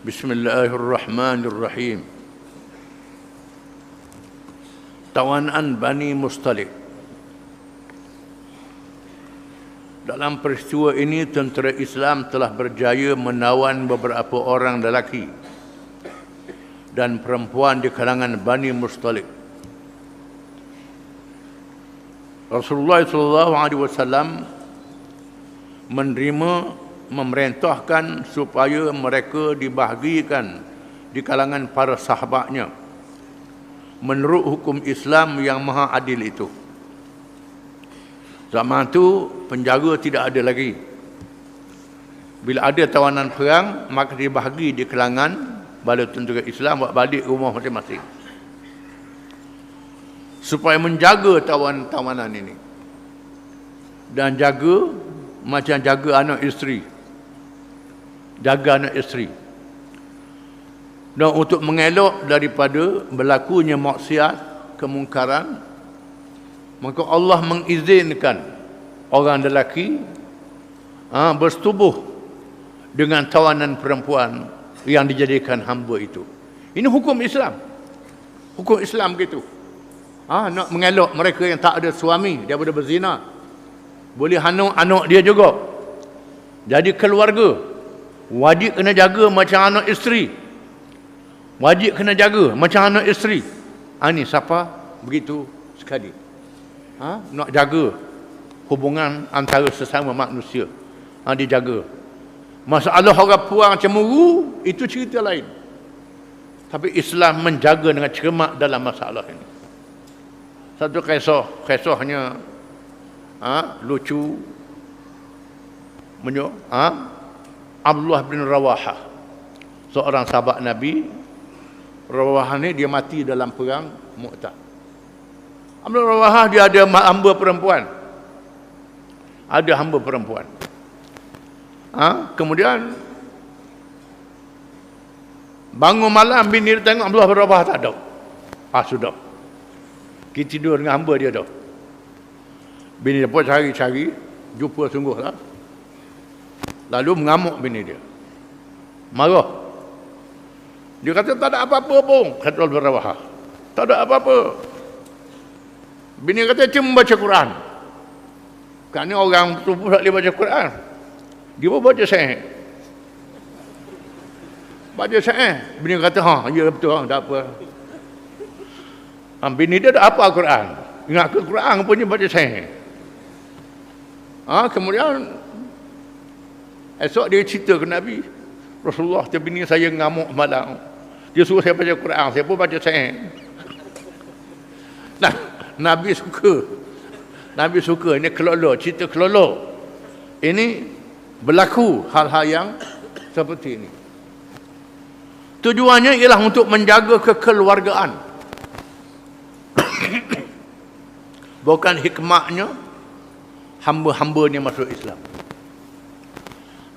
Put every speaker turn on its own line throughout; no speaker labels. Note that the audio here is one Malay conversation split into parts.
Bismillahirrahmanirrahim. Tawanan Bani Mustalik. Dalam peristiwa ini, tentera Islam telah berjaya menawan beberapa orang lelaki dan perempuan di kalangan Bani Mustalik. Rasulullah SAW memerintahkan supaya mereka dibahagikan di kalangan para sahabatnya menurut hukum Islam yang maha adil itu. Zaman itu penjaga tidak ada lagi. Bila ada tawanan perang, maka dibahagi di kalangan bala tentera Islam buat balik rumah masing-masing, supaya menjaga tawanan ini dan jaga macam jaga anak isteri, dan untuk mengelak daripada berlakunya maksiat, kemungkaran, maka Allah mengizinkan orang lelaki bersetubuh dengan tawanan perempuan yang dijadikan hamba itu. Ini hukum Islam. Hukum Islam begitu. Nak mengelak mereka yang tak ada suami daripada berzina. Boleh hanuk anak dia juga. Jadi keluarga wajib kena jaga macam anak isteri. Wajib kena jaga macam anak isteri. Ini siapa begitu sekali. Nak jaga hubungan antara sesama manusia. Dijaga. Masalah orang puang cemburu itu cerita lain. Tapi Islam menjaga dengan cermat dalam masalah ini. Satu kisahnya lucu, Abdullah bin Rawahah, seorang sahabat Nabi. Rawahah ni dia mati dalam perang Mu'tah. Abdullah Rawahah dia ada hamba perempuan. Kemudian bangun malam, bini dia tengok Abdullah bin Rawahah tak ada. Sudah. Kita tidur dengan hamba dia dah. Bini dia pun cari-cari, jumpa sungguh lah. Lalu mengamuk bini dia. Marah. Dia kata tak ada apa-apa pun. Kata Abdullah bin Rawahah, tak ada apa-apa. Bini kata cuma baca Quran. Kerana orang tu pun tak boleh baca Quran. Dia pun baca sahih. Bini kata, ya betul, tak apa. Bini dia dah apa Quran. Ingat ke Quran pun dia baca sahih. Kemudian esok dia cerita ke Nabi. Rasulullah, bini saya ngamuk malam. Dia suruh saya baca Quran, saya pun baca sahih. Nah, Nabi suka ini kelolo, cerita kelolo. Ini berlaku hal-hal yang seperti ini. Tujuannya ialah untuk menjaga kekeluargaan. Bukan hikmahnya hamba-hambanya masuk Islam.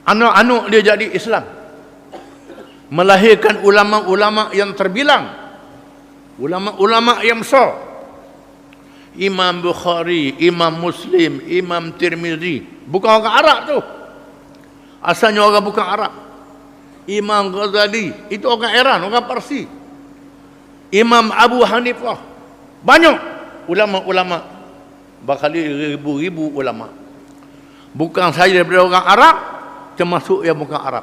Anak-anak dia jadi Islam. Melahirkan ulama-ulama yang terbilang. Ulama-ulama yang besar. Imam Bukhari, Imam Muslim, Imam Tirmizi. Bukan orang Arab tu. Asalnya orang bukan Arab. Imam Ghazali, itu orang Iran, orang Parsi. Imam Abu Hanifah. Banyak ulama-ulama. Berkali ribu-ribu ulama. Bukan saja daripada orang Arab, termasuk yang bukan Arab.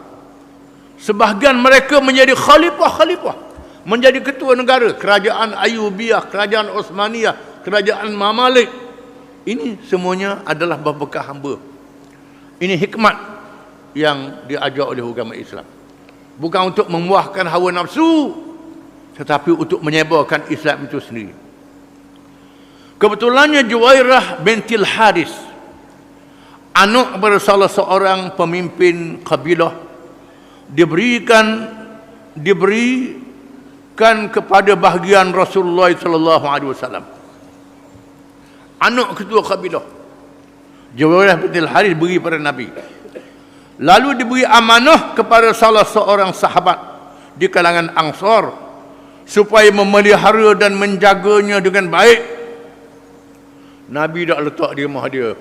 Sebahagian mereka menjadi khalifah. Menjadi ketua negara. Kerajaan Ayubiyah, kerajaan Osmaniyah, kerajaan Mamalik. Ini semuanya adalah berbekas hamba. Ini hikmat yang diajar oleh agama Islam. Bukan untuk memuahkan hawa nafsu, tetapi untuk menyebarkan Islam itu sendiri. Kebetulannya Juwairah bintil Haris, anak kepada salah seorang pemimpin kabilah, diberikan kepada bahagian Rasulullah sallallahu alaihi wasallam. Anak ketua kabilah Juwairah bintil Haris beri pada Nabi. Lalu diberi amanah kepada salah seorang sahabat di kalangan Ansar supaya memelihara dan menjaganya dengan baik. Nabi dah letak di rumah dia.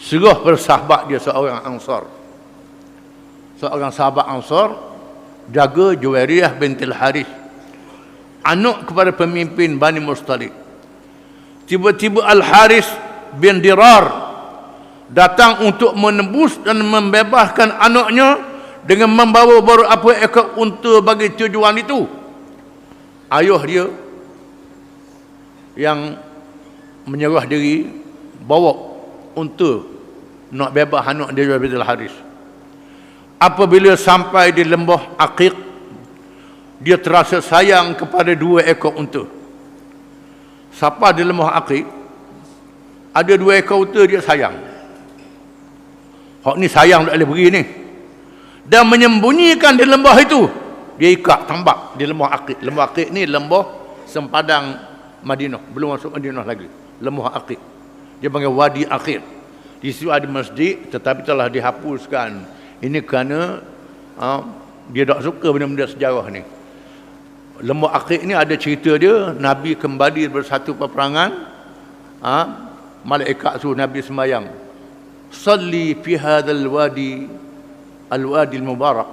Serah pada sahabat dia seorang Ansar. Seorang sahabat Ansar jaga Juwairiyah bintil Harith, anak kepada pemimpin Bani Mustalik. Tiba-tiba Al-Harith bin Dirar datang untuk menebus dan membebaskan anaknya dengan membawa beberapa ekor unta bagi tujuan itu. Ayah dia yang menyerah diri bawa unta nak bebas anak dia bintil Harith. Apabila sampai di lembah Aqiq, dia terasa sayang kepada 2 ekor unta. Siapa di lembah Aqiq ada 2 ekor unta dia sayang. Hak ni sayang tak boleh beri ni. Dan menyembunyikan di lembah itu, dia ikat tambak di lembah Aqiq. Lembah Aqiq ni lembah sempadan Madinah, belum masuk Madinah lagi. Lembah Aqiq. Dia panggil Wadi Aqiq. Di situ ada masjid tetapi telah dihapuskan. Ini kerana dia tak suka benda-benda sejarah ni. Lembah Aqiq ni ada cerita dia, Nabi kembali bersatu peperangan, malaikat suruh Nabi sembahyang, salli fi hadzal wadi al-wadi al-mubarak,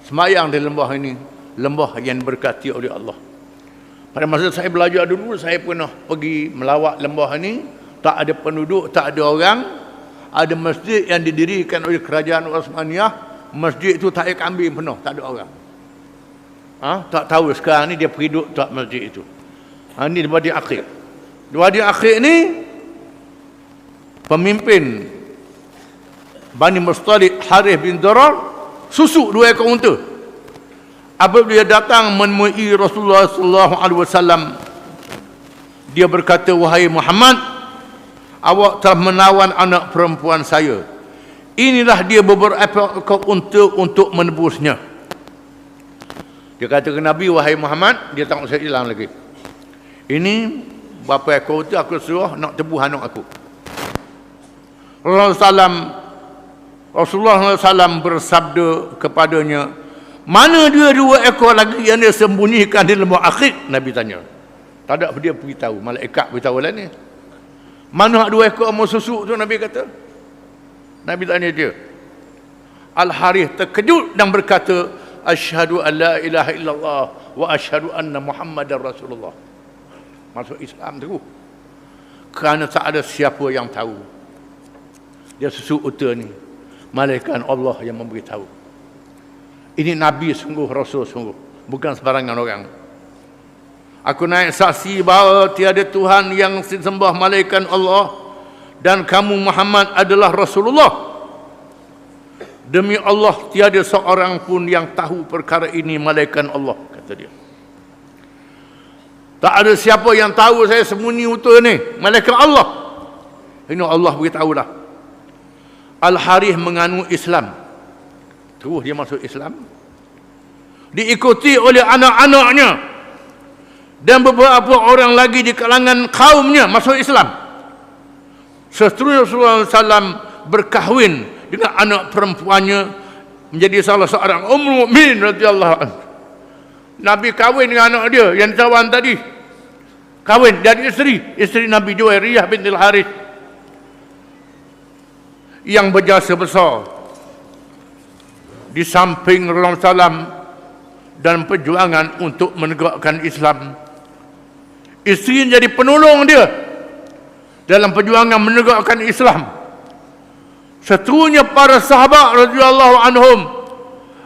sembahyang di lembah ini, lembah yang berkati oleh Allah. Pada masa saya belajar dulu, saya pernah pergi melawat lembah ini, tak ada penduduk, tak ada orang, ada masjid yang didirikan oleh kerajaan Osmaniyah, masjid itu tak ada kambing penuh, tak ada orang. Tak tahu sekarang ni dia pergi duduk tak masjid itu. Ini di Wadi Aqiq. Di Wadi Aqiq ni pemimpin Bani Mustalik Harith bin Dirar susuk 2 ekor unta. Apabila dia datang menemui Rasulullah sallallahu alaihi wasallam, dia berkata, wahai Muhammad, awak telah menawan anak perempuan saya. Inilah dia beberapa ekor unta untuk menebusnya. Dia kata ke Nabi, wahai Muhammad, dia tak usah hilang lagi. Ini berapa ekor unta aku suruh nak tebus anak aku. Rasulullah SAW bersabda kepadanya, mana dia 2 ekor lagi yang dia sembunyikan di lembah Aqiq? Nabi tanya. Tak ada dia beritahu, malaikat beritahu lah ni. Mana 2 ekor mau susuk tu? Nabi kata. Nabi tanya dia. Al-Harith terkejut dan berkata, asyhadu an la ilaha illallah wa asyhadu anna Muhammadar Rasulullah. Masuk Islam tu. Kerana tak ada siapa yang tahu. Dia susuk unta ni, malaikat Allah yang memberitahu. Ini Nabi sungguh, Rasul sungguh, bukan sebarangan orang. Aku naik saksi bahawa tiada Tuhan yang disembah malaikat Allah, dan kamu Muhammad adalah Rasulullah. Demi Allah, tiada seorang pun yang tahu perkara ini malaikat Allah, kata dia. Tak ada siapa yang tahu saya sembunyi unta ni, malaikat Allah. Ini Allah beritahulah. Al-Harith menganut Islam. Terus dia masuk Islam. Diikuti oleh anak-anaknya dan beberapa orang lagi di kalangan kaumnya masuk Islam. Seterusnya Rasulullah SAW berkahwin dengan anak perempuannya, menjadi salah seorang Ummul Mukminin radhiyallahu anhu. Nabi kahwin dengan anak dia yang tawan tadi. Kahwin dari isteri Nabi Juwairiyah bintil Harith yang berjasa besar di samping Rasulullah SAW dan perjuangan untuk menegakkan Islam. Isteri jadi penolong dia dalam perjuangan menegakkan Islam. Seterusnya para sahabat radhiyallahu anhum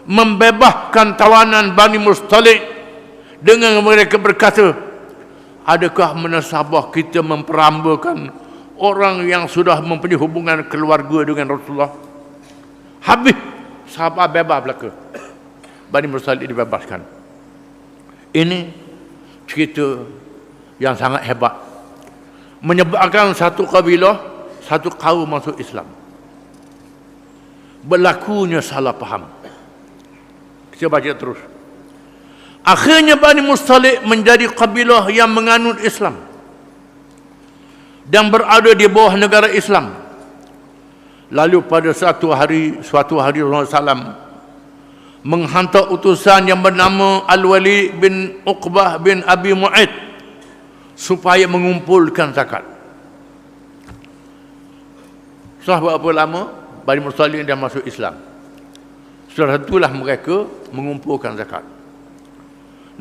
membebaskan tawanan Bani Mustalik dengan mereka berkata, adakah menasabah kita memperambakan orang yang sudah mempunyai hubungan keluarga dengan Rasulullah? Habis sahabat bebas belaka. Bani Mustalik dibebaskan. Ini cerita yang sangat hebat, menyebabkan satu kabilah, satu kaum masuk Islam. Berlakunya salah faham. Kita baca terus. Akhirnya Bani Mustalik menjadi kabilah yang menganut Islam dan berada di bawah negara Islam. Lalu pada suatu hari Rasulullah SAW menghantar utusan yang bernama Al-Walid bin Uqbah bin Abi Mu'aid supaya mengumpulkan zakat. Setelah berapa lama Bani Mustalik dah masuk Islam. Setelah itulah mereka mengumpulkan zakat.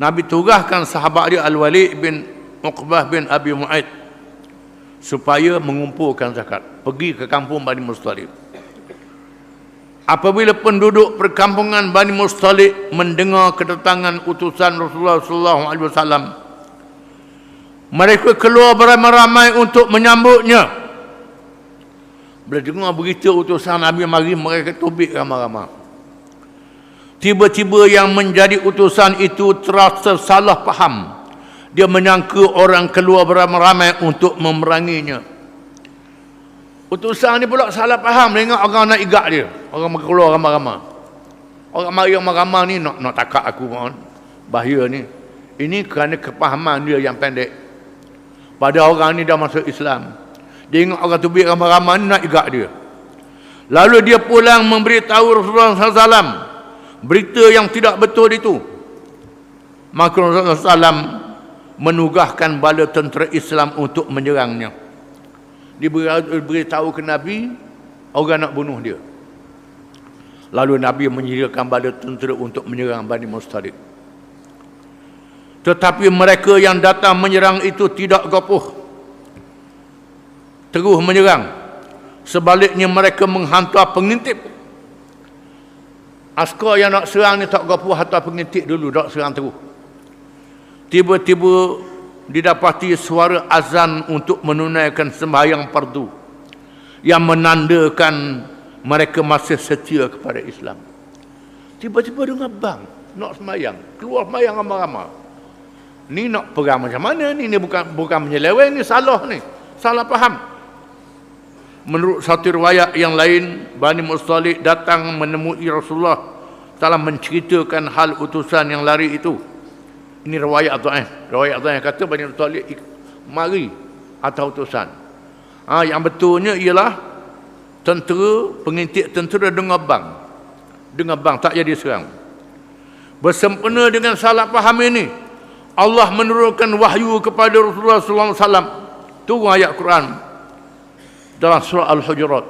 Nabi tugaskan sahabat dia Al-Walid bin Uqbah bin Abi Mu'aid supaya mengumpulkan zakat. Pergi ke kampung Bani Mustalik. Apabila penduduk perkampungan Bani Mustalik mendengar kedatangan utusan Rasulullah SAW, mereka keluar beramai-ramai untuk menyambutnya. Bila dengar berita utusan Nabi mari, mereka tubik ramai-ramai. Tiba-tiba yang menjadi utusan itu terasa salah faham. Dia menyangka orang keluar beramai-ramai untuk memeranginya. Utusan ni pula salah faham, tengok orang nak igak dia. Orang keluar ramai-ramai. Orang mari ramai-ramai ni nak takak aku pun. Bahaya ni. Ini kerana kepahaman dia yang pendek. Pada orang ni dah masuk Islam. Dia ingat orang tubik ramai-ramai ni nak igak dia. Lalu dia pulang memberitahu Rasulullah SAW berita yang tidak betul itu. Maka Rasulullah SAW menugaskan bala tentera Islam untuk menyerangnya. Diberitahu ke Nabi, orang nak bunuh dia. Lalu Nabi menyediakan bala tentera untuk menyerang Bani Mustalik. Tetapi mereka yang datang menyerang itu tidak gopoh, terus menyerang. Sebaliknya mereka menghantar pengintip. Askar yang nak serang ni tak gopoh, hantar pengintip dulu, tak serang terus. Tiba-tiba didapati suara azan untuk menunaikan sembahyang fardu yang menandakan mereka masih setia kepada Islam. Tiba-tiba dengar bang nak sembahyang, keluar sembahyang ramai-ramai. Ni nak perang macam mana ni? Ni bukan menyeleweng, ni salah ni. Salah faham. Menurut satu riwayat yang lain, Bani Mustalik datang menemui Rasulullah telah menceritakan hal utusan yang lari itu. Ini riwayat dhaif. Riwayat dhaif kata Bani Mustalik mari atau utusan. Yang betulnya ialah tentera, pengintip tentera dengar bang tak jadi serang. Bersempena dengan salah faham ini, Allah menurunkan wahyu kepada Rasulullah SAW. Turun ayat Quran dalam surah Al-Hujurat.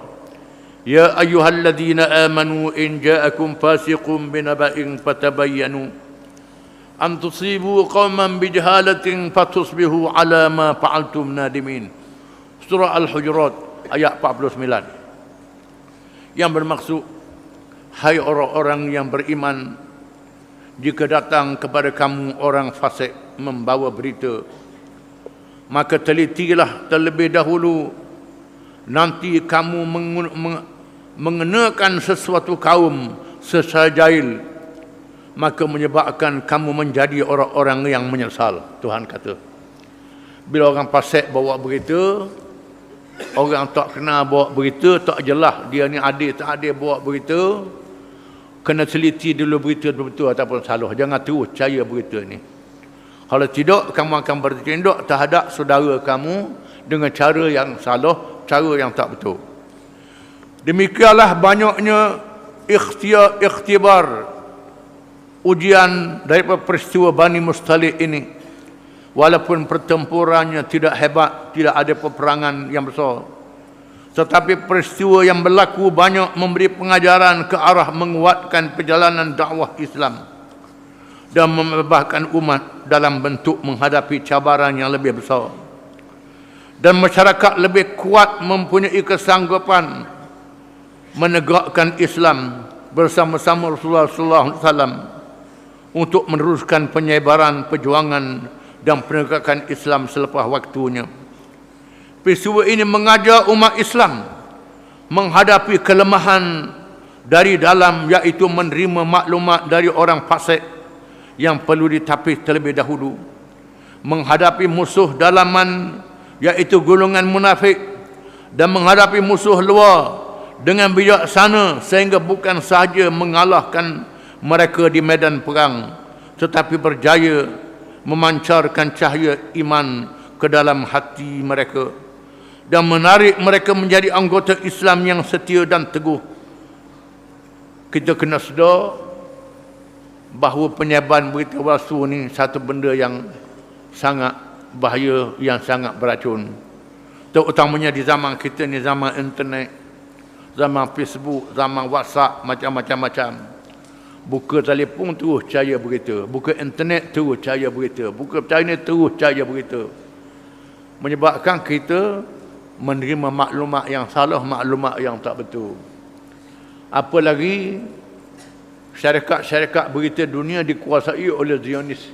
Ya ayyuhalladzina amanu in ja'akum fasiqun binaba'in fatabayyanu an tusibu qauman bijahalatin fatusbihu ala ma fa'altum nadimin. Surah Al-Hujurat ayat 49. Yang bermaksud, hai orang-orang yang beriman, jika datang kepada kamu orang fasik membawa berita, maka telitilah terlebih dahulu. Nanti kamu mengenakan sesuatu kaum secara jahil, maka menyebabkan kamu menjadi orang-orang yang menyesal. Tuhan kata, bila orang fasik bawa berita, orang tak kenal bawa berita, tak jelas dia ni adil tak adil bawa berita, kena teliti dulu berita betul ataupun salah. Jangan terus percaya berita ni. Kalau tidak, kamu akan bertindak terhadap saudara kamu dengan cara yang salah, cara yang tak betul. Demikianlah banyaknya ikhtibar, ujian daripada peristiwa Bani Mustalik ini. Walaupun pertempurannya tidak hebat, tidak ada peperangan yang besar, tetapi peristiwa yang berlaku banyak memberi pengajaran ke arah menguatkan perjalanan dakwah Islam dan membebaskan umat dalam bentuk menghadapi cabaran yang lebih besar. Dan masyarakat lebih kuat mempunyai kesanggupan menegakkan Islam bersama-sama Rasulullah SAW untuk meneruskan penyebaran perjuangan dan penegakan Islam selepas waktunya. Peristiwa ini mengajar umat Islam menghadapi kelemahan dari dalam, iaitu menerima maklumat dari orang fasik yang perlu ditapis terlebih dahulu, menghadapi musuh dalaman iaitu golongan munafik, dan menghadapi musuh luar dengan bijaksana sehingga bukan sahaja mengalahkan mereka di medan perang, tetapi berjaya memancarkan cahaya iman ke dalam hati mereka dan menarik mereka menjadi anggota Islam yang setia dan teguh. Kita kena sedar bahawa penyebaran berita palsu ni satu benda yang sangat bahaya, yang sangat beracun. Terutamanya di zaman kita ni, zaman internet, zaman Facebook, zaman WhatsApp, macam-macam. Buka telefon terus cari berita. Buka internet terus cari berita. Buka China terus cari berita. Menyebabkan kita menerima maklumat yang salah, maklumat yang tak betul. Apa lagi, syarikat-syarikat berita dunia dikuasai oleh Zionis,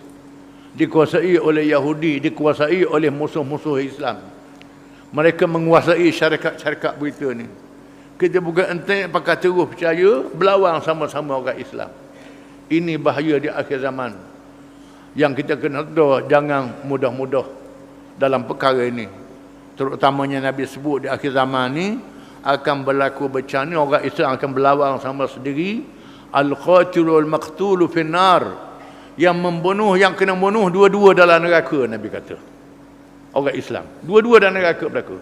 dikuasai oleh Yahudi, dikuasai oleh musuh-musuh Islam. Mereka menguasai syarikat-syarikat berita ni. Kita buka internet pakai terus percaya, berlawan sama-sama orang Islam. Ini bahaya di akhir zaman. Yang kita kena tahu, jangan mudah-mudah dalam perkara ini. Terutamanya Nabi sebut di akhir zaman ni akan berlaku bencana, orang Islam akan berlawan sama sendiri. Al-qatilul maqtulu finnar. Yang membunuh, yang kena bunuh, dua-dua dalam neraka, Nabi kata. Orang Islam. Dua-dua dalam neraka berlaku.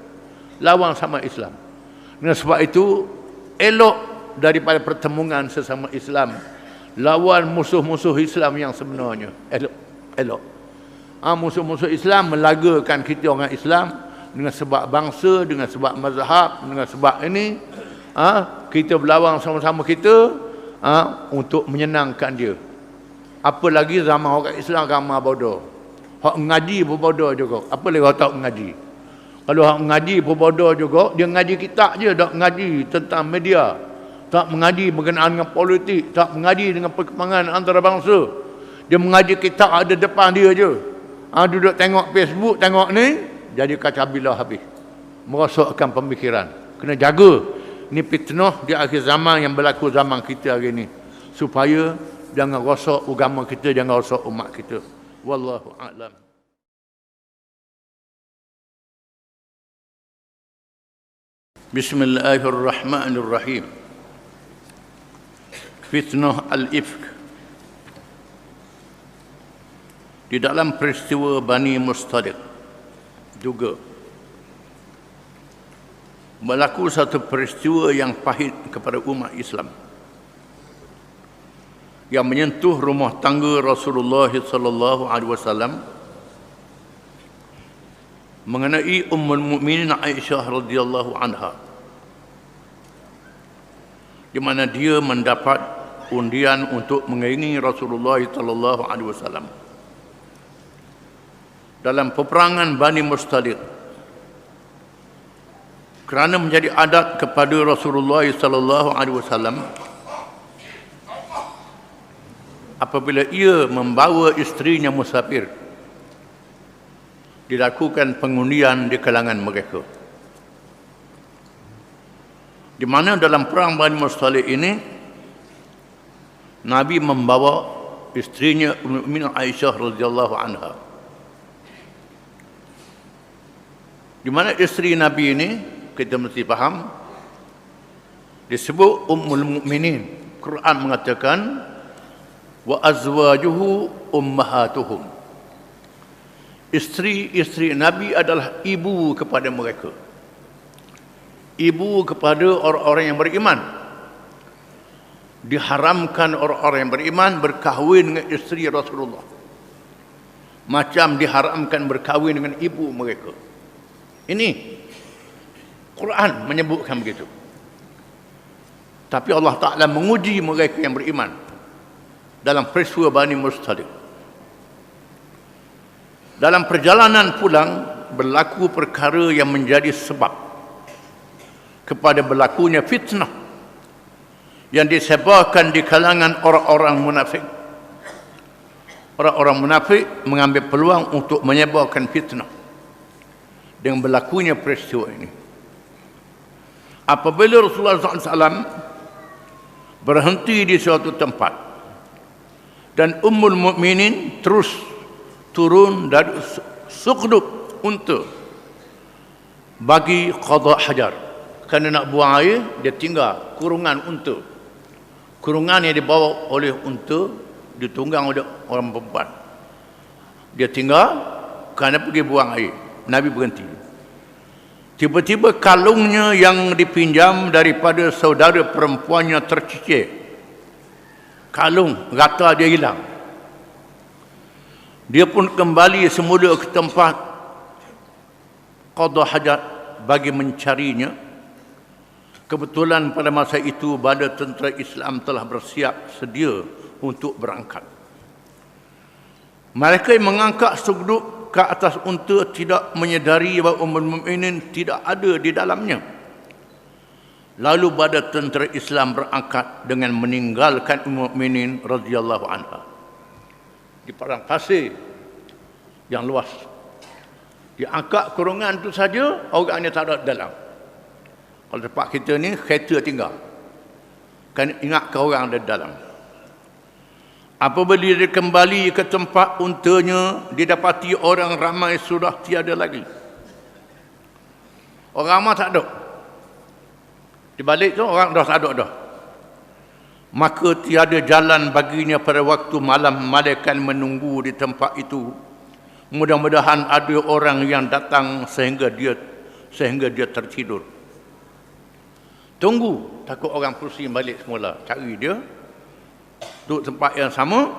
Lawan sama Islam. Dengan sebab itu, elok daripada pertemuan sesama Islam. Lawan musuh-musuh Islam yang sebenarnya. Elok. Musuh-musuh Islam melagakan kita orang Islam dengan sebab bangsa, dengan sebab mazhab, dengan sebab ini. Kita berlawan sama-sama kita untuk menyenangkan dia. Apa lagi zaman orang Islam ramai bodoh. Hak ngaji pun bodoh juga. Apa lagi orang tak ngaji? Kalau hak ngaji pun bodoh juga, dia ngaji kitab je, tak ngaji tentang media, tak mengaji berkenaan dengan politik, tak mengaji dengan perkembangan antarabangsa. Dia mengaji kitab ada depan dia je. Duduk tengok Facebook, tengok ni, jadi kacabilah habis. Merosakkan pemikiran. Kena jaga. Ini fitnah di akhir zaman yang berlaku zaman kita hari ni. Supaya jangan rosak agama kita, jangan rosak umat kita. Wallahu a'lam. Bismillahirrahmanirrahim. Fitnah al-ifk. Di dalam peristiwa Bani Mustaliq juga berlaku satu peristiwa yang pahit kepada umat Islam yang menyentuh rumah tangga Rasulullah sallallahu alaihi wasallam mengenai Ummul Mukminin Aisyah radhiyallahu anha, di mana dia mendapat undian untuk mengiringi Rasulullah sallallahu alaihi wasallam dalam peperangan Bani Mustaliq, kerana menjadi adat kepada Rasulullah sallallahu alaihi wasallam apabila ia membawa isterinya musafir, dilakukan pengundian di kalangan mereka. Di mana dalam perang Bani Mustaliq ini Nabi membawa isterinya Ummul Mukminin Aisyah radhiyallahu anha. Di mana isteri Nabi ini kita mesti faham disebut Ummul Mukminin. Quran mengatakan wa azwajuhu ummahatuhum. Isteri-isteri Nabi adalah ibu kepada mereka. Ibu kepada orang-orang yang beriman. Diharamkan orang-orang yang beriman berkahwin dengan isteri Rasulullah, macam diharamkan berkahwin dengan ibu mereka. Ini Quran menyebutkan begitu. Tapi Allah Ta'ala menguji mereka yang beriman dalam peristiwa Bani Mustaliq. Dalam perjalanan pulang berlaku perkara yang menjadi sebab kepada berlakunya fitnah yang disebarkan di kalangan orang-orang munafik. Orang-orang munafik mengambil peluang untuk menyebarkan fitnah dengan berlakunya peristiwa ini. Apabila Rasulullah SAW berhenti di suatu tempat dan Ummul Mukminin terus turun dari sukdub unta bagi qada hajar, kerana nak buang air dia tinggal kurungan unta. Kurungan yang dibawa oleh unta ditunggang oleh orang perempuan. Dia tinggal kerana pergi buang air. Nabi berhenti. Tiba-tiba kalungnya yang dipinjam daripada saudara perempuannya tercicir. Kalung rata dia hilang. Dia pun kembali semula ke tempat qada hajat bagi mencarinya. Kebetulan pada masa itu bala tentera Islam telah bersiap sedia untuk berangkat. Mereka yang mengangkat sudut ke atas unta tidak menyedari bahawa Ummul Mukminin tidak ada di dalamnya. Lalu badan tentera Islam berangkat dengan meninggalkan Ummul Mukminin radhiyallahu anha di padang pasir yang luas. Diangkat kurungan itu saja, orangnya tak ada dalam. Kalau tempat kita ni kereta tinggal, kan ingatkan orang ada dalam. Apabila dia kembali ke tempat untanya, didapati orang ramai sudah tiada lagi. Orang ramai tak ada. Di balik tu orang dah tak ada dah. Maka tiada jalan baginya pada waktu malam, malaikat menunggu di tempat itu. Mudah-mudahan ada orang yang datang sehingga dia tertidur. Tunggu, takut orang pusing balik semula. Cari dia, duduk tempat yang sama,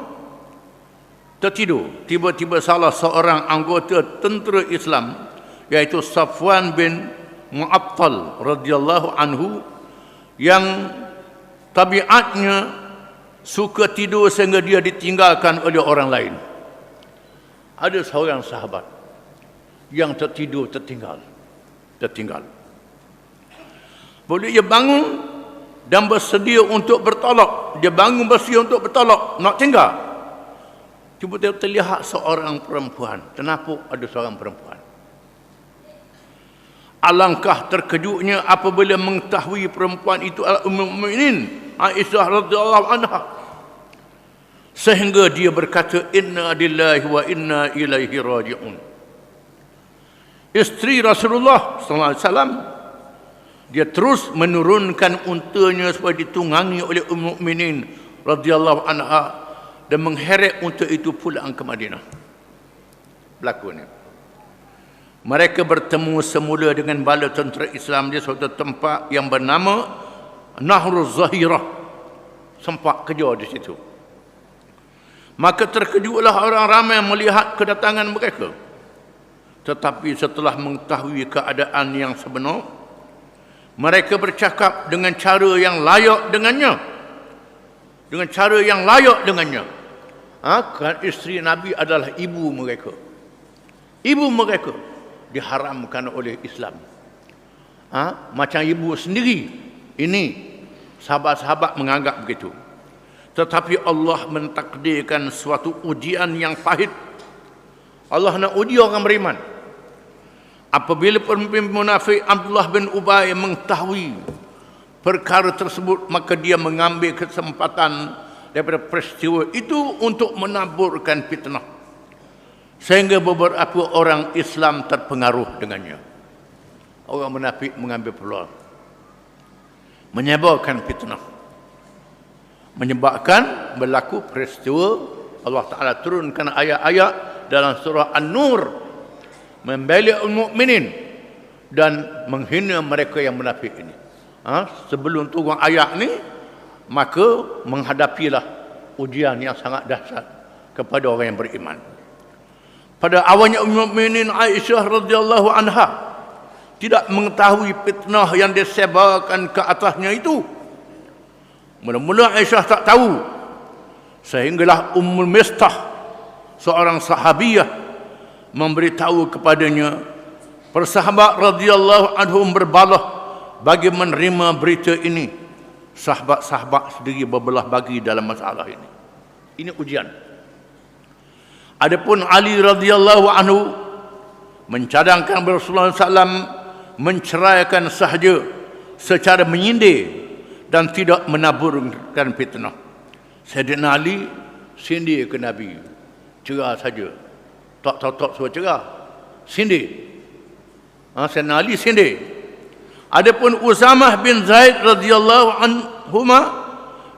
tertidur. Tiba-tiba salah seorang anggota tentera Islam, iaitu Safwan bin Mu'attal radhiyallahu anhu, yang tabiatnya suka tidur sehingga dia ditinggalkan oleh orang lain. Ada seorang sahabat yang tertidur tertinggal. Boleh dia bangun dan bersedia untuk bertolak. Dia bangun bersedia untuk bertolak, nak tinggal. Tiba-tiba terlihat seorang perempuan. Kenapa ada seorang perempuan? Alangkah terkejutnya apabila mengetahui perempuan itu adalah Ummul Mukminin Aisyah radhiyallahu anha, sehingga dia berkata, inna lillahi wa inna ilaihi raji'un. Isteri Rasulullah sallallahu alaihi wasallam, dia terus menurunkan untanya supaya ditunggangi oleh Ummul Mukminin radhiyallahu anha dan mengheret unta itu pulang ke Madinah. Berlakunya. Mereka bertemu semula dengan bala tentera Islam di suatu tempat yang bernama Nahruz Zahirah. Sempat kerja di situ. Maka terkejutlah orang ramai melihat kedatangan mereka. Tetapi setelah mengetahui keadaan yang sebenar, mereka bercakap dengan cara yang layak dengannya. Kan isteri Nabi adalah ibu mereka. Ibu mereka diharamkan oleh Islam. Macam ibu sendiri. Ini sahabat-sahabat menganggap begitu. Tetapi Allah mentakdirkan suatu ujian yang pahit. Allah nak uji orang beriman. Apabila pemimpin munafik Abdullah bin Ubay mengetahui perkara tersebut, maka dia mengambil kesempatan daripada peristiwa itu untuk menaburkan fitnah, sehingga beberapa orang Islam terpengaruh dengannya. Orang munafik mengambil peluang menyebarkan fitnah, menyebabkan berlaku peristiwa Allah Ta'ala turunkan ayat-ayat dalam surah An-Nur membela Mukminin dan menghina mereka yang munafik ini. Sebelum turun ayat ni, maka menghadapilah ujian yang sangat dahsyat kepada orang yang beriman. Pada awalnya Ummul Mukminin Aisyah radhiyallahu anha tidak mengetahui fitnah yang disebarkan ke atasnya itu. Mula-mula Aisyah tak tahu, sehinggalah Ummul Mistah, seorang sahabiyah, memberitahu kepadanya. Persahabat radhiyallahu anhum berbalah bagi menerima berita ini. Sahabat-sahabat sendiri berbelah bagi dalam masalah ini. Ini ujian. Adapun Ali radhiyallahu anhu mencadangkan Rasulullah SAW menceraikan sahaja secara menyindir dan tidak menaburkan fitnah. Sayyidina Ali sindir ke Nabi, cerah saja, tak suruh cerah, sindir. Sayyidina Ali sindir. Adapun Usamah bin Zaid radhiyallahu anhuma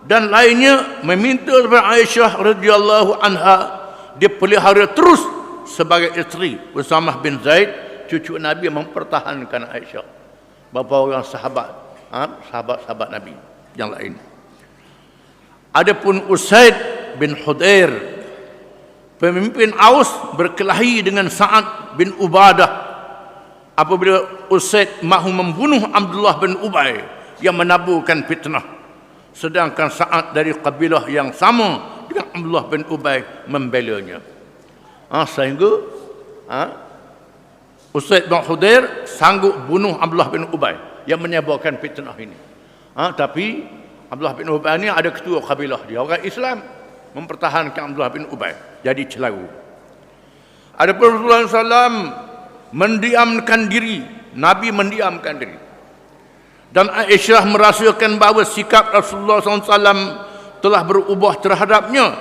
dan lainnya meminta kepada Aisyah radhiyallahu anha dipelihara terus sebagai isteri. Usamah bin Zaid, cucu Nabi, mempertahankan Aisyah. Beberapa orang sahabat, sahabat-sahabat Nabi yang lain. Adapun Usaid bin Hudair, pemimpin Aus, berkelahi dengan Sa'ad bin Ubadah apabila Usaid mahu membunuh Abdullah bin Ubay yang menaburkan fitnah. sedangkan Sa'ad dari kabilah yang sama dengan Abdullah bin Ubay membelanya. Sehingga Usaid bin Hudair sanggup bunuh Abdullah bin Ubay yang menyebarkan fitnah ini. Tapi Abdullah bin Ubay ini ada ketua kabilah dia, orang Islam, mempertahankan Abdullah bin Ubay, jadi celaru. Ada Rasulullah SAW mendiamkan diri, Nabi mendiamkan diri. Dan Aisyah merasakan bahawa sikap Rasulullah SAW telah berubah terhadapnya.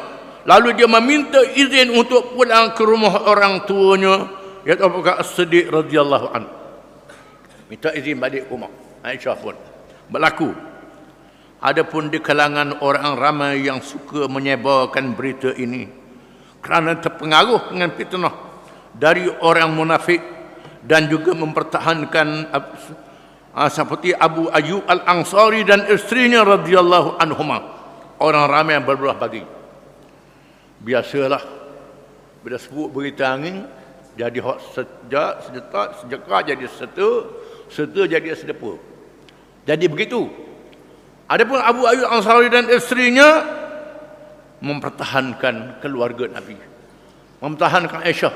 Lalu dia meminta izin untuk pulang ke rumah orang tuanya, iaitu Abu Bakar As-Siddiq radhiyallahu anhu. Minta izin balik rumah. Aisyah pun berlaku. Adapun di kalangan orang ramai yang suka menyebarkan berita ini kerana terpengaruh dengan fitnah dari orang munafik dan juga mempertahankan seperti Abu Ayyub Al-Ansari dan isterinya radhiyallahu anhuma. Orang ramai yang berbelah bagi. Biasalah bila sebut berita angin jadi hak sejak jadi serta jadi sedepa. Jadi begitu. Adapun Abu Ayyub Al-Ansari dan isterinya mempertahankan keluarga Nabi, mempertahankan Aisyah.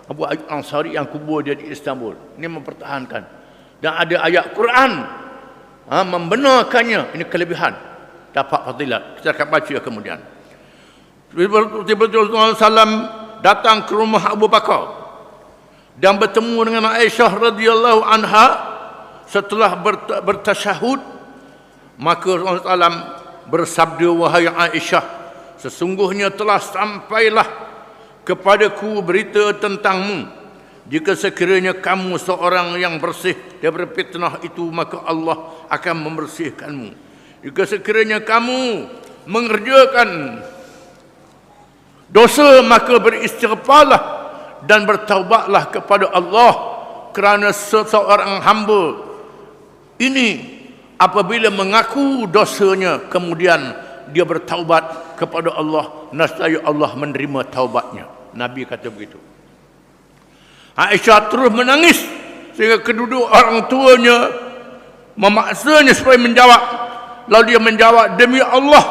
Abu Ayyub Al-Ansari yang kubur dia di Istanbul, ini mempertahankan. Dan ada ayat Quran membenarkannya. Ini kelebihan, dapat fadilat. Kita akan baca kemudian. Tiba-tiba Rasulullah SAW datang ke rumah Abu Bakar dan bertemu dengan Aisyah radhiyallahu anha. Setelah bertasyahud, maka Rasulullah SAW bersabda, wahai Aisyah, sesungguhnya telah sampailah kepadaku berita tentangmu. Jika sekiranya kamu seorang yang bersih daripada fitnah itu, maka Allah akan membersihkanmu. Jika sekiranya kamu mengerjakan dosa, maka beristighfarlah dan bertaubatlah kepada Allah, kerana seseorang hamba ini apabila mengaku dosanya kemudian dia bertaubat kepada Allah, nescaya Allah menerima taubatnya. Nabi kata begitu. Aisyah terus menangis sehingga kedua orang tuanya memaksanya supaya menjawab. Lalu dia menjawab, demi Allah,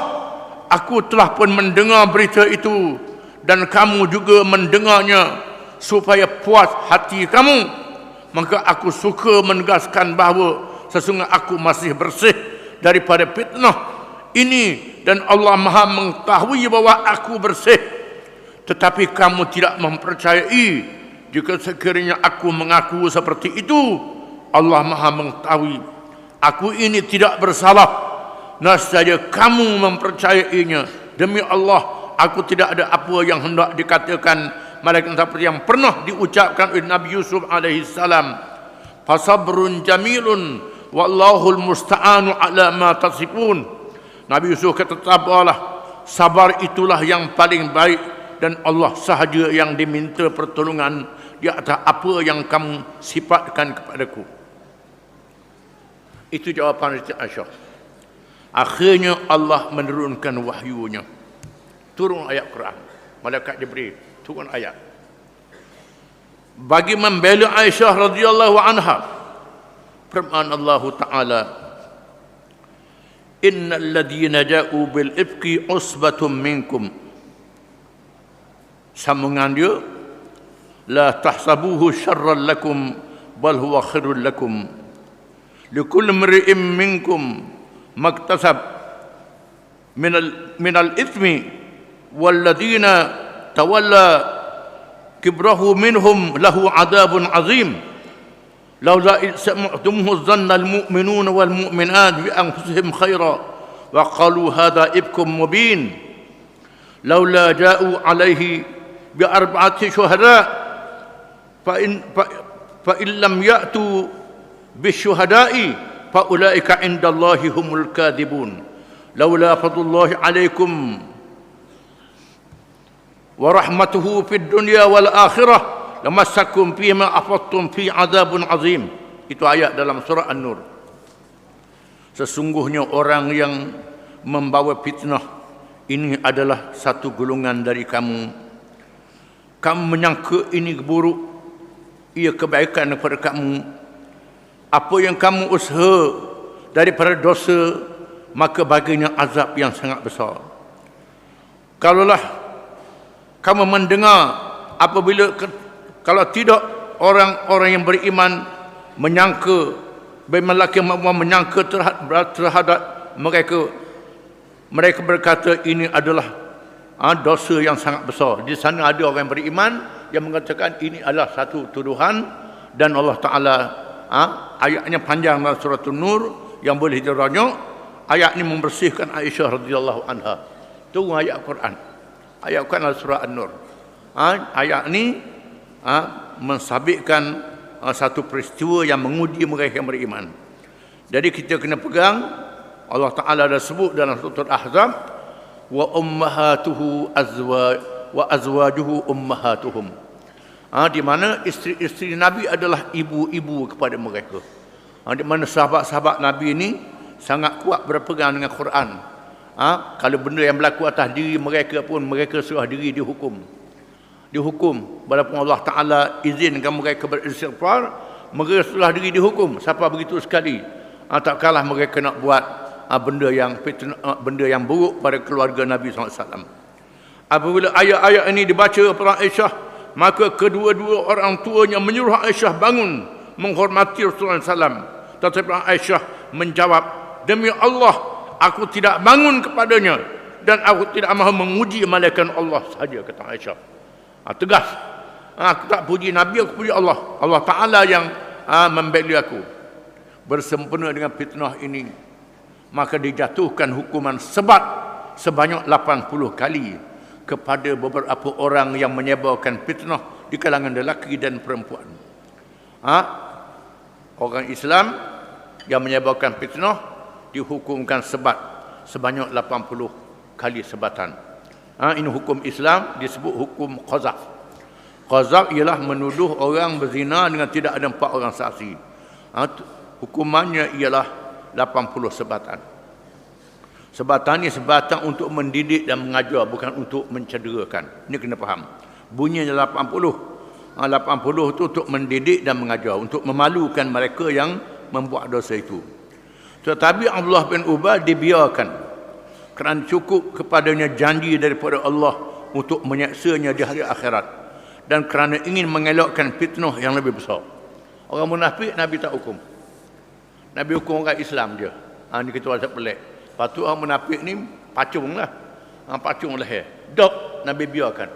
aku telah pun mendengar berita itu dan kamu juga mendengarnya supaya puas hati kamu. Maka aku suka menegaskan bahawa sesungguhnya aku masih bersih daripada fitnah ini dan Allah Maha mengetahui bahawa aku bersih. Tetapi kamu tidak mempercayai. Jika sekiranya aku mengaku seperti itu, Allah Maha mengetahui aku ini tidak bersalah, nescaya kamu mempercayainya. Demi Allah, aku tidak ada apa yang hendak dikatakan malaikat seperti yang pernah diucapkan oleh Nabi Yusuf alaihi salam. Fasabrun jamilun wallahul musta'anu ala ma tasifun. Nabi Yusuf kata, sabarlah, sabar itulah yang paling baik dan Allah sahaja yang diminta pertolongan di atas apa yang kamu sifatkan kepadaku. Itu jawapan Siti Aisyah. Akhirnya Allah menurunkan wahyunya. Turun ayat Quran. Malaikat Jibril turun ayat bagi membela Aisyah radhiyallahu anha. Firman Allah Ta'ala, innal ladzina ja'u bil ifki usbatum minkum. Sambungan dia, la tahsabuhu syarran lakum bal huwa khairul lakum. Likulli imri'in minkum maktasab minal ithmi walladzina tawalla kibrahu minhum lahu adabun azim. Laula id sami'tumuhu dhanna al-mu'minuna wal mu'minat bi anfusihim khaira wa qalu hadha ibkum mubin. Laula ja'u alaihi bi arba'ati syuhada fa in lam ya'tu bisyuhada'i fa ulaika indallahi humul kadhibun. Laula fadlullahi 'alaikum wa rahmatuhu fid dunya wal akhirah lamassakum fima afattum fi adzabun azim. Itu ayat dalam surah An-Nur. Sesungguhnya orang yang membawa fitnah ini adalah satu golongan dari kamu. Kamu menyangka ini buruk, ia kebaikan kepada kamu. Apa yang kamu usaha daripada dosa, maka baginya azab yang sangat besar. Kalaulah kamu mendengar kalau tidak orang-orang yang beriman menyangka, lelaki menyangka terhadap mereka berkata ini adalah dosa yang sangat besar. Di sana ada orang yang beriman yang mengatakan ini adalah satu tuduhan, dan Allah Ta'ala ayatnya panjang dalam surah An-Nur yang boleh dironyok. Ayat ini membersihkan Aisyah radhiyallahu anha. Tunggu ayat Quran. Ayat Quran surah An-Nur. Ayat ini mensabitkan satu peristiwa yang menguji mereka yang beriman. Jadi kita kena pegang. Allah Ta'ala dah sebut dalam surah Ahzab, wa ummahatuhu wa azwajuhu ummahatuhum. Di mana isteri-isteri Nabi adalah ibu-ibu kepada mereka. Di mana sahabat-sahabat Nabi ini sangat kuat berpegang dengan Quran. Kalau benda yang berlaku atas diri mereka pun, mereka serah diri dihukum. Walaupun Allah Ta'ala izinkan mereka beristighfar, mereka serah diri dihukum. Siapa begitu sekali, tak kalah mereka nak buat benda yang buruk pada keluarga Nabi SAW. Apabila ayat-ayat ini dibaca oleh Aisyah, maka kedua-dua orang tuanya menyuruh Aisyah bangun menghormati Rasulullah SAW. Tetapi Aisyah menjawab, demi Allah, aku tidak bangun kepadanya dan aku tidak mahu memuji malaikat Allah sahaja, kata Aisyah. Tegas. Aku tak puji Nabi, aku puji Allah. Allah Ta'ala yang membela aku. Bersempena dengan fitnah ini, maka dijatuhkan hukuman sebat sebanyak 80 kali kepada beberapa orang yang menyebarkan fitnah di kalangan lelaki dan perempuan. Orang Islam yang menyebarkan fitnah dihukumkan sebat sebanyak 80 kali sebatan. Ini hukum Islam, disebut hukum qazaf. Qazaf ialah menuduh orang berzina dengan tidak ada 4 orang saksi. Hukumannya ialah 80 sebatan. Sebatan ni sebatan untuk mendidik dan mengajar, bukan untuk mencederakan. Ini kena faham. Bunyinya 80. 80 itu untuk mendidik dan mengajar, untuk memalukan mereka yang membuat dosa itu. Tetapi Abdullah bin Ubay dibiarkan kerana cukup kepadanya janji daripada Allah untuk menyaksanya di hari akhirat, dan kerana ingin mengelakkan fitnah yang lebih besar. Orang munafik Nabi tak hukum. Nabi hukum orang Islam je. Ini kita rasa pelik. Lepas tu orang munafik ni pacung lah. Pacung leher. Dok, Nabi biarkan.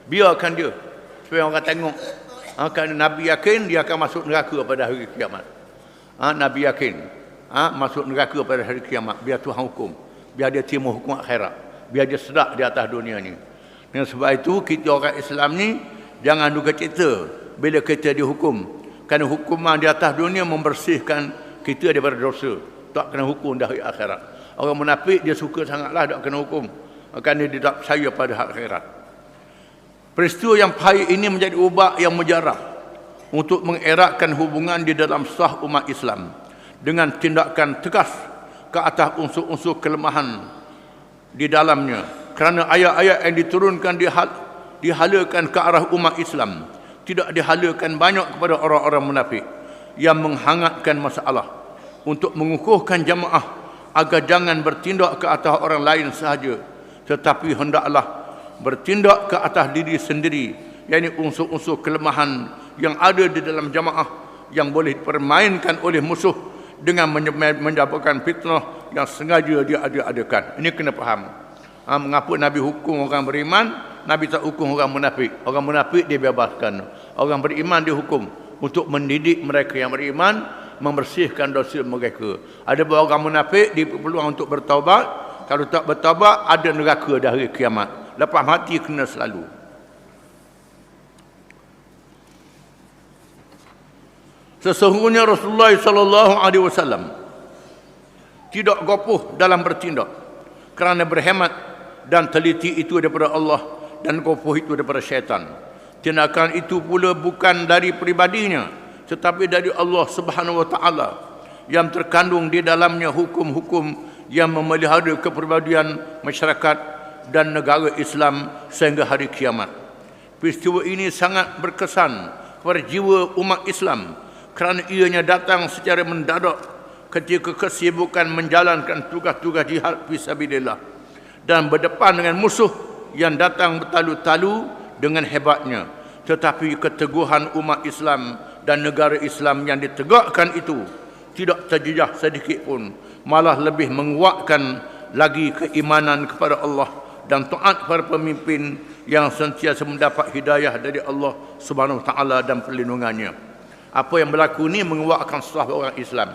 Biarkan dia. Supaya orang tengok. Kerana Nabi yakin dia akan masuk neraka pada hari kiamat. Nabi yakin masuk neraka pada hari kiamat. Biar Tuhan hukum. Biar dia terima hukum akhirat. Biar dia sedap di atas dunia ni. Dan sebab itu kita orang Islam ni jangan duga cita bila kita dihukum. Kerana hukuman di atas dunia membersihkan kita daripada dosa. Tak kena hukum dari akhirat. Orang munafik dia suka sangatlah tak kena hukum. Kerana dia tak percaya pada akhirat. Peristiwa yang pahit ini menjadi ubat yang mujarab untuk mengeratkan hubungan di dalam sah umat Islam dengan tindakan tegas ke atas unsur-unsur kelemahan di dalamnya. Kerana ayat-ayat yang diturunkan dihalakan ke arah umat Islam, tidak dihalakan banyak kepada orang-orang munafik yang menghangatkan masalah untuk mengukuhkan jamaah agar jangan bertindak ke atas orang lain sahaja, tetapi hendaklah bertindak ke atas diri sendiri, yakni unsur-unsur kelemahan yang ada di dalam jamaah yang boleh dipermainkan oleh musuh dengan menyebabkan fitnah yang sengaja dia adakan. Ini kena faham. Mengapa Nabi hukum orang beriman, Nabi tak hukum orang munafik. Orang munafik dia bebaskan. Orang beriman dihukum untuk mendidik mereka yang beriman, membersihkan dosa mereka. Ada orang munafik diperlukan untuk bertaubat. Kalau tak bertaubat, ada neraka di hari kiamat. Lepas mati kena selalu. Sesungguhnya Rasulullah SAW tidak gopoh dalam bertindak, kerana berhemat dan teliti itu daripada Allah dan gopoh itu daripada syaitan. Tindakan itu pula bukan dari pribadinya, tetapi dari Allah Subhanahu wa taala, yang terkandung di dalamnya hukum-hukum yang memelihara kepribadian masyarakat dan negara Islam sehingga hari kiamat. Peristiwa ini sangat berkesan kepada jiwa umat Islam kerana ianya datang secara mendadak ketika kesibukan menjalankan tugas-tugas jihad fisabilillah dan berdepan dengan musuh yang datang bertalu-talu dengan hebatnya. Tetapi keteguhan umat Islam dan negara Islam yang ditegakkan itu tidak terjejah sedikit pun, malah lebih menguatkan lagi keimanan kepada Allah dan taat kepada pemimpin yang sentiasa mendapat hidayah dari Allah Subhanahu Wa Taala dan perlindungannya. Apa yang berlaku ini menguatkan saf orang Islam,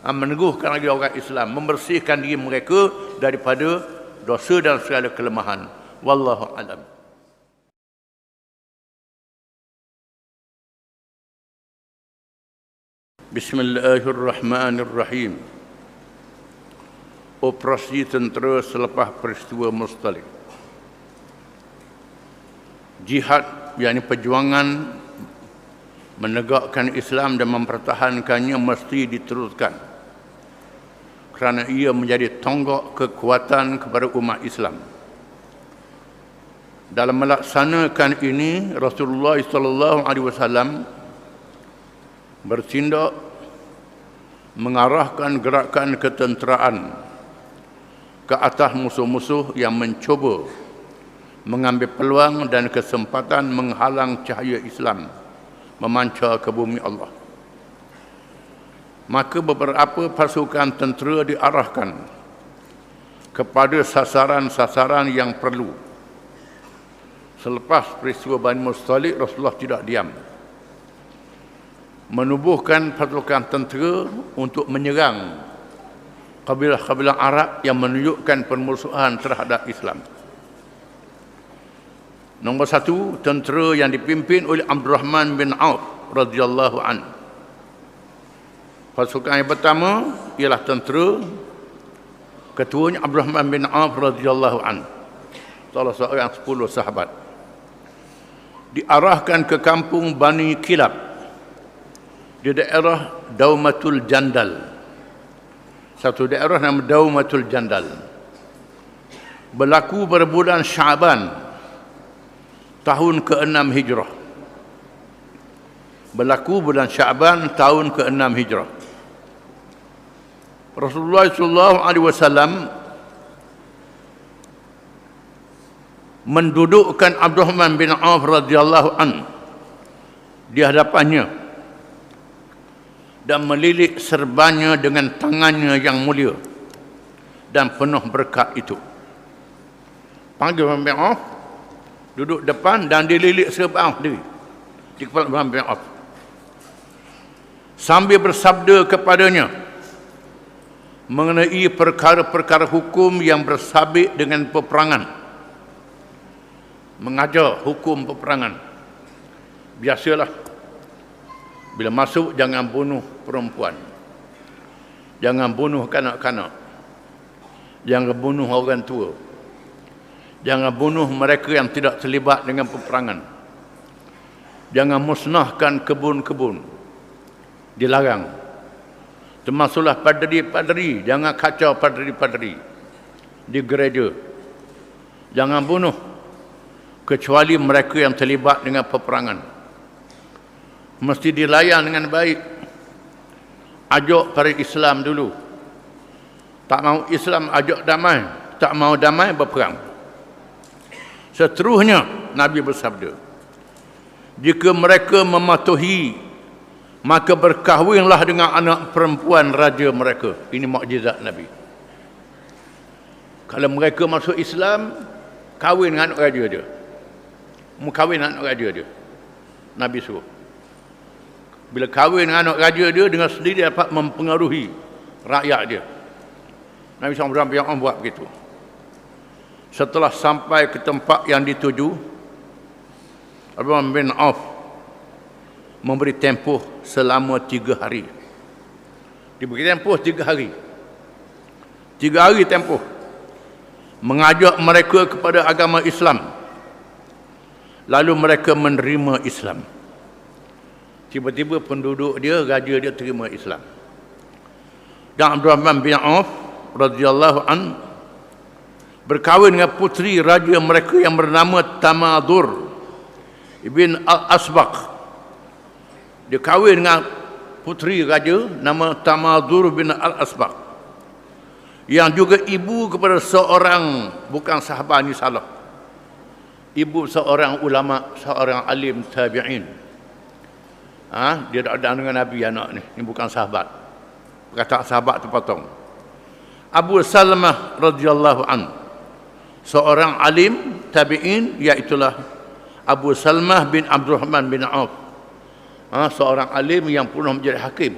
meneguhkan lagi orang Islam, membersihkan diri mereka daripada dosa dan segala kelemahan. Wallahu a'lam. Bismillahirrahmanirrahim. Operasi tentera selepas peristiwa Mustalik. Jihad, yakni perjuangan menegakkan Islam dan mempertahankannya mesti diteruskan, kerana ia menjadi tonggak kekuatan kepada umat Islam. Dalam melaksanakan ini, Rasulullah SAW bertindak mengarahkan gerakan ketenteraan ke atas musuh-musuh yang mencuba mengambil peluang dan kesempatan menghalang cahaya Islam memancar ke bumi Allah. Maka beberapa pasukan tentera diarahkan kepada sasaran-sasaran yang perlu. Selepas peristiwa Bani Mustalik, Rasulullah tidak diam, menubuhkan pasukan tentera untuk menyerang kabilah-kabilah Arab yang menunjukkan permusuhan terhadap Islam. Nombor satu, tentera yang dipimpin oleh Abdurrahman bin Auf radhiyallahu an. Pasukan yang pertama ialah tentera, ketuanya Abdurrahman bin Auf radhiyallahu an, salah seorang 10 sahabat. Diarahkan ke kampung Bani Kilab di daerah Daumatul Jandal. Satu daerah nama Daumatul Jandal. Berlaku pada bulan Syaban tahun ke-6 Hijrah. Berlaku bulan Syaban tahun ke-6 Hijrah. Rasulullah SAW mendudukkan Abdurrahman bin Auf radhiyallahu an di hadapannya dan melilit serbannya dengan tangannya yang mulia dan penuh berkat itu. Panggil Abdurrahman bin Auf, duduk depan dan dililit serban diri di kepala Abdurrahman bin Auf, sambil bersabda kepadanya mengenai perkara-perkara hukum yang bersabit dengan peperangan, mengajar hukum peperangan. Biasalah, bila masuk jangan bunuh perempuan, jangan bunuh kanak-kanak, jangan bunuh orang tua, jangan bunuh mereka yang tidak terlibat dengan peperangan, jangan musnahkan kebun-kebun, dilarang. Termasuklah padri-padri, jangan kacau padri-padri di gereja. Jangan bunuh kecuali mereka yang terlibat dengan peperangan. Mesti dilayan dengan baik. Ajak para Islam dulu. Tak mau Islam, ajak damai. Tak mau damai, berperang. Seterusnya Nabi bersabda, jika mereka mematuhi, maka berkahwinlah dengan anak perempuan raja mereka. Ini mukjizat Nabi. Kalau mereka masuk Islam, kahwin dengan anak raja dia. Kahwin dengan anak raja dia. Nabi suruh. Bila kahwin dengan anak raja dia, dengan sendiri dapat mempengaruhi rakyat dia. Nabi SAW buat begitu. Setelah sampai ke tempat yang dituju, Abdurrahman bin Auf memberi tempoh selama 3 hari. Diberi tempoh 3 hari. 3 hari tempoh. Mengajak mereka kepada agama Islam. Lalu mereka menerima Islam. Tiba-tiba penduduk dia, raja dia terima Islam. Dan Abdurrahman bin Auf radhiyallahu an berkahwin dengan puteri raja mereka yang bernama Tamadur ibn al-Asbaq. Dia kahwin dengan puteri raja nama Tamadur bin Al-Asbaq, yang juga ibu kepada seorang, bukan sahabat ni salah, ibu seorang ulama, seorang alim tabi'in. Dia tak ada dengan Nabi anak ni. Ni bukan sahabat. Kata sahabat tu potong. Abu Salamah radhiyallahu an, seorang alim tabi'in, iaitulah Abu Salamah bin Abdurrahman bin Auf. Seorang alim yang pernah menjadi hakim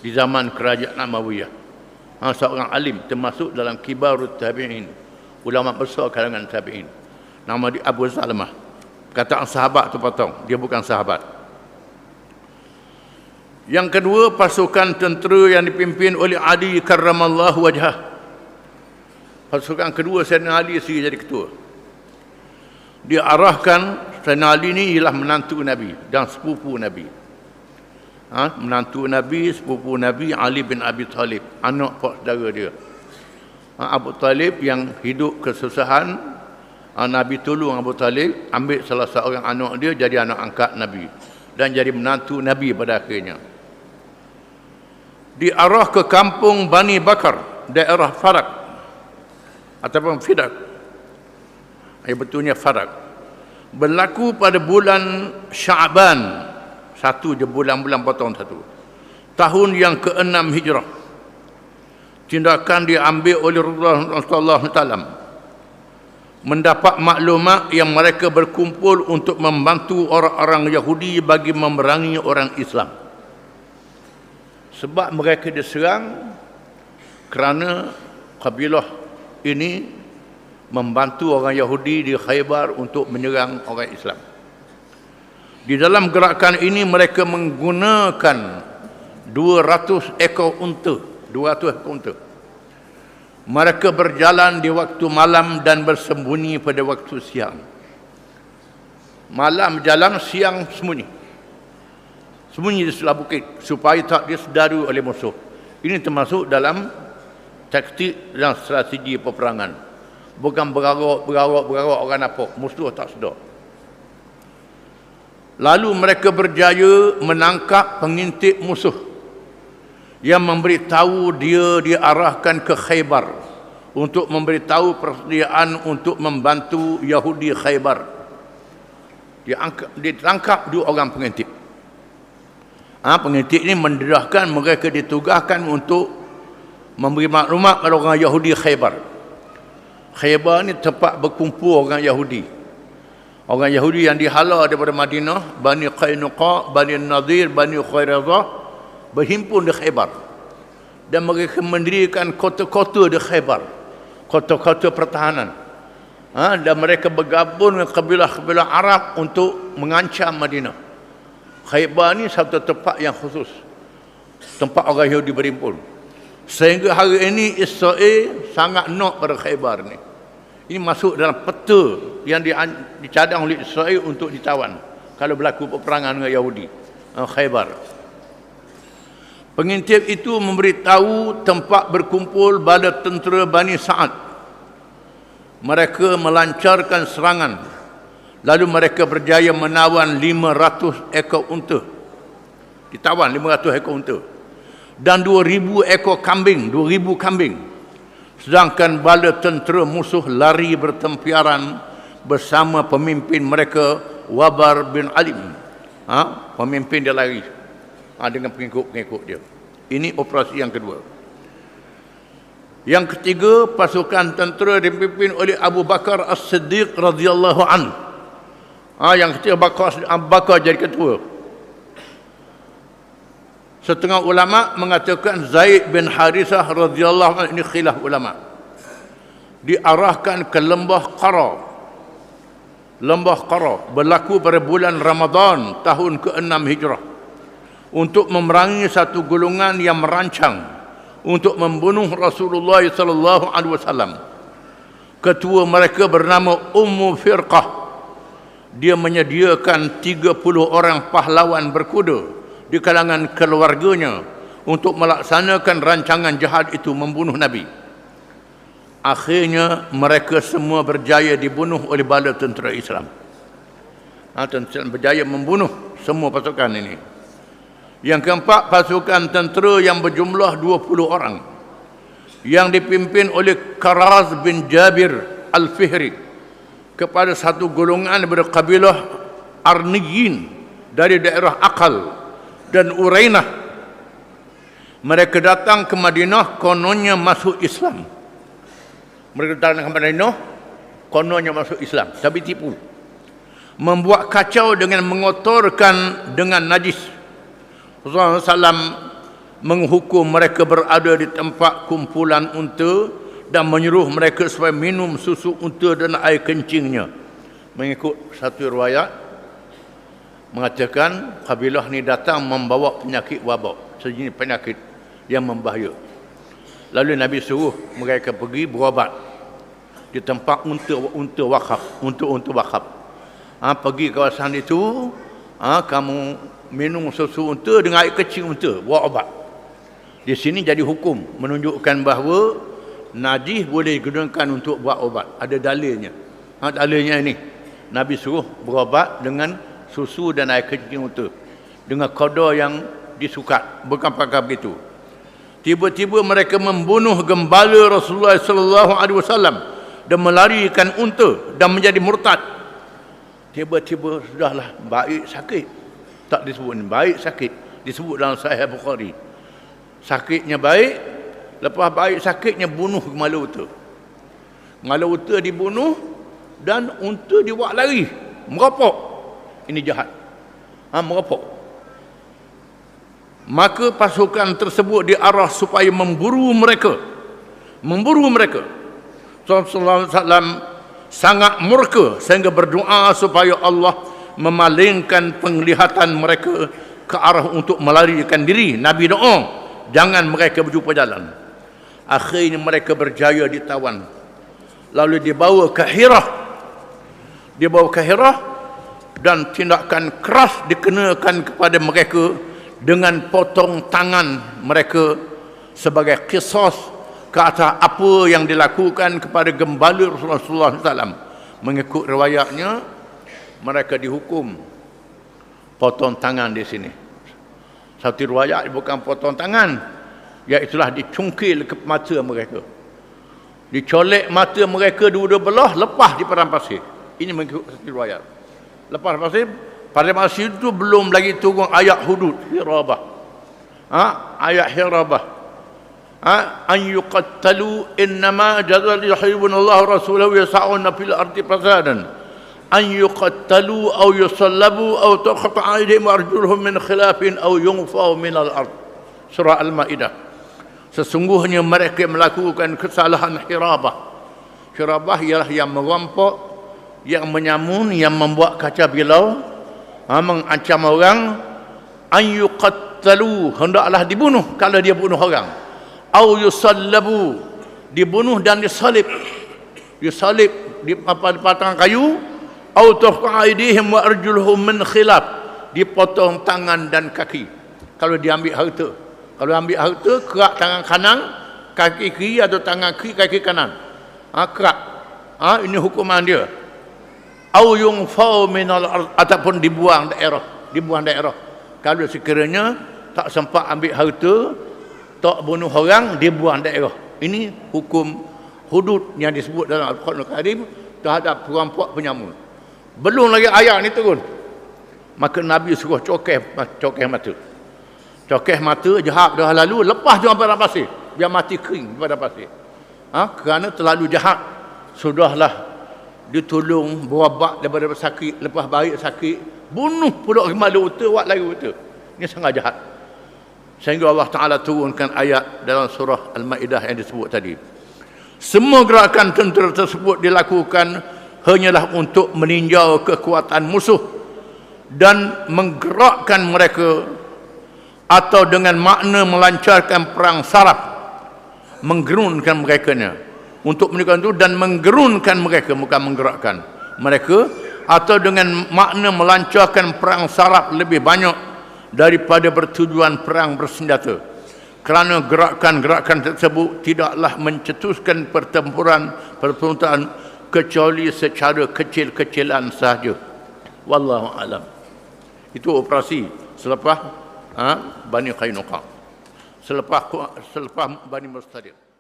di zaman kerajaan Umayyah. Seorang alim termasuk dalam kibarut tabi'in, ulama besar kalangan tabi'in. Nama dia Abu Salamah. Kataan sahabat tu potong, dia bukan sahabat. Yang kedua, pasukan tentera yang dipimpin oleh Ali karramallahu wajhah. Pasukan kedua, Sayyidina Ali sendiri jadi ketua. Dia arahkan, Sayyidina Ali ni ialah menantu Nabi dan sepupu Nabi. Menantu Nabi, sepupu Nabi, Ali bin Abi Talib, anak pak saudara dia. Abu Talib yang hidup kesusahan, Nabi tolong Abu Talib, ambil salah seorang anak dia jadi anak angkat Nabi dan jadi menantu Nabi pada akhirnya. Diarah ke kampung Bani Bakar, daerah Farak ataupun Fidak. Betulnya Farak. Berlaku pada bulan Sya'ban, satu je bulan-bulan potong satu, tahun yang ke-6 Hijrah. Tindakan diambil oleh Rasulullah SAW. Mendapat maklumat yang mereka berkumpul untuk membantu orang-orang Yahudi bagi memerangi orang Islam. Sebab mereka diserang kerana kabilah ini membantu orang Yahudi di Khaybar untuk menyerang orang Islam. Di dalam gerakan ini mereka menggunakan 200 ekor unta. 200 ekor unta. Mereka berjalan di waktu malam dan bersembunyi pada waktu siang. Malam jalan, siang sembunyi. Sembunyi di sebelah bukit supaya tak disedari oleh musuh. Ini termasuk dalam taktik dan strategi peperangan. Bukan bergarok orang nampak, musuh tak sedar. Lalu mereka berjaya menangkap pengintip musuh yang memberitahu dia diarahkan ke Khaybar untuk memberitahu persediaan untuk membantu Yahudi Khaybar. Ditangkap dua orang pengintip. Pengintip ini mendedahkan mereka ditugaskan untuk memberi maklumat kepada orang Yahudi Khaybar. Khaybar ni tempat berkumpul orang Yahudi. Orang Yahudi yang dihala daripada Madinah, Bani Qainuqa, Bani Nadir, Bani Khairazah, berhimpun di Khaybar. Dan mereka mendirikan kota-kota di Khaybar, kota-kota pertahanan. Dan mereka bergabung dengan kabilah-kabilah Arab untuk mengancam Madinah. Khaybar ni satu tempat yang khusus, tempat orang Yahudi berhimpun. Sehingga hari ini Israel sangat nak pada Khaybar ni. Ini masuk dalam peta yang dicadang oleh Israel untuk ditawan kalau berlaku peperangan dengan Yahudi. Khaybar. Pengintip itu memberitahu tempat berkumpul bala tentera Bani Sa'ad. Mereka melancarkan serangan. Lalu mereka berjaya menawan 500 ekor unta. Ditawan 500 ekor unta. Dan 2,000 ekor kambing, 2,000 kambing. Sedangkan bala tentera musuh lari bertempiaran bersama pemimpin mereka, Wabar bin Alim. Pemimpin dia lari dengan pengikut-pengikut dia. Ini operasi yang kedua. Yang ketiga, pasukan tentera dipimpin oleh Abu Bakar As-Siddiq radhiyallahu anhu. Yang ketiga, Abu Bakar jadi ketua. Setengah ulama mengatakan Zaid bin Harithah radhiyallahu anhu, ini khilaf ulama. Diarahkan ke lembah Qara. Lembah Qara berlaku pada bulan Ramadan tahun ke-6 Hijrah untuk memerangi satu golongan yang merancang untuk membunuh Rasulullah sallallahu alaihi wasallam. Ketua mereka bernama Ummu Firqah. Dia menyediakan 30 orang pahlawan berkuda di kalangan keluarganya untuk melaksanakan rancangan jahat itu membunuh Nabi. Akhirnya mereka semua berjaya dibunuh oleh bala tentera Islam. Tentera Islam berjaya membunuh semua pasukan ini. Yang keempat, pasukan tentera yang berjumlah 20 orang yang dipimpin oleh Karaz bin Jabir Al-Fihri kepada satu golongan daripada kabilah Arniyin dari daerah Aqal dan Urainah. Mereka datang ke Madinah, kononnya masuk Islam. Mereka datang ke Madinah, kononnya masuk Islam, tapi tipu. Membuat kacau dengan mengotorkan dengan najis. Rasulullah SAW menghukum mereka berada di tempat kumpulan unta dan menyuruh mereka supaya minum susu unta dan air kencingnya. Mengikut satu riwayat mengatakan kabilah ni datang membawa penyakit wabak, sejenis penyakit yang membahaya. Lalu Nabi suruh mereka pergi berobat di tempat unta wakaf, unta wakaf. Pergi kawasan itu, kamu minum susu unta dengan air kecil unta, buat obat. Di sini jadi hukum menunjukkan bahawa najis boleh digunakan untuk buat obat. Ada dalilnya. Dalilnya ini, Nabi suruh berobat dengan susu dan air kecil unta dengan kadar yang disukat, bukan pakai begitu. Tiba-tiba mereka membunuh gembala Rasulullah sallallahu alaihi wasallam dan melarikan unta dan menjadi murtad. Tiba-tiba sudahlah baik sakit. Tak disebut ni baik sakit, disebut dalam Sahih Bukhari. Sakitnya baik, lepas baik sakitnya bunuh gembala unta. Gembala unta dibunuh dan unta dibuat lari, meropok. Ini jahat. Meropok. Maka pasukan tersebut diarah supaya memburu mereka. Rasulullah SAW sangat murka sehingga berdoa supaya Allah memalingkan penglihatan mereka ke arah untuk melarikan diri. Nabi doa, jangan mereka berjumpa jalan. Akhirnya mereka berjaya ditawan. Lalu dibawa ke Hirah dan tindakan keras dikenakan kepada mereka dengan potong tangan mereka sebagai qisas ke atas apa yang dilakukan kepada gembala Rasulullah SAW. Mengikut riwayatnya, mereka dihukum potong tangan di sini. Satu riwayat bukan potong tangan, iaitulah dicungkil ke mata mereka. Dicolek mata mereka dua-dua belah, lepas di padang pasir. Ini mengikut satu riwayat. Lepas pasir, pada masa itu belum lagi turun ayat hudud, hirabah. Ayat hirabah. An yuqattalu innama jazal yuhibbunallahu rasulahu yas'una fil ardi fasadan. An yuqattalu aw yusallabu aw tuqta'a aydihim wa arjuluhum min khilafin aw yunfaw min al-ard. Surah Al-Maidah. Sesungguhnya mereka melakukan kesalahan hirabah. Hirabah ialah yang merampok, yang menyamun, yang membuat kacau bilau, mengancam orang. An yuqattalu, hendaklah dibunuh kalau dia bunuh orang. Aw yusallabu, dibunuh dan disalib. Disalib di batang kayu. Au tuqta'a aydihim wa arjuluhum min khilaf, dipotong tangan dan kaki kalau diambil harta. Kalau ambil harta, kerak tangan kanan, kaki kiri, atau tangan kiri, kaki kanan. Kerak. Ini hukuman dia. Au yunfau minal ard, ataupun dibuang daerah. Kalau sekiranya tak sempat ambil harta, tak bunuh orang, dibuang daerah. Ini hukum hudud yang disebut dalam Al-Quran Al-Karim terhadap perampok penyamun. Belum lagi ayat ni turun, maka Nabi suruh cokeh mata. Cokeh mata, jahat dah lalu, lepas dia pada pasir, biar mati kering pada pasir. Kerana terlalu jahat. Sudahlah ditolong berobat daripada sakit, lepas baik sakit, bunuh pula gembala unta, buat lagi unta. Ini sangat jahat. Sehingga Allah Ta'ala turunkan ayat dalam surah Al-Maidah yang disebut tadi. Semua gerakan tentera tersebut dilakukan hanyalah untuk meninjau kekuatan musuh dan menggerakkan mereka, atau dengan makna melancarkan perang saraf, menggerunkan merekanya untuk menunjukkan itu, dan menggerunkan mereka, bukan menggerakkan mereka, atau dengan makna melancarkan perang saraf lebih banyak daripada bertujuan perang bersenjata, kerana gerakan-gerakan tersebut tidaklah mencetuskan pertempuran kecuali secara kecil-kecilan sahaja. Wallahu alam. Itu operasi selepas Bani Qainuqa. Selepas Bani Mustaliq.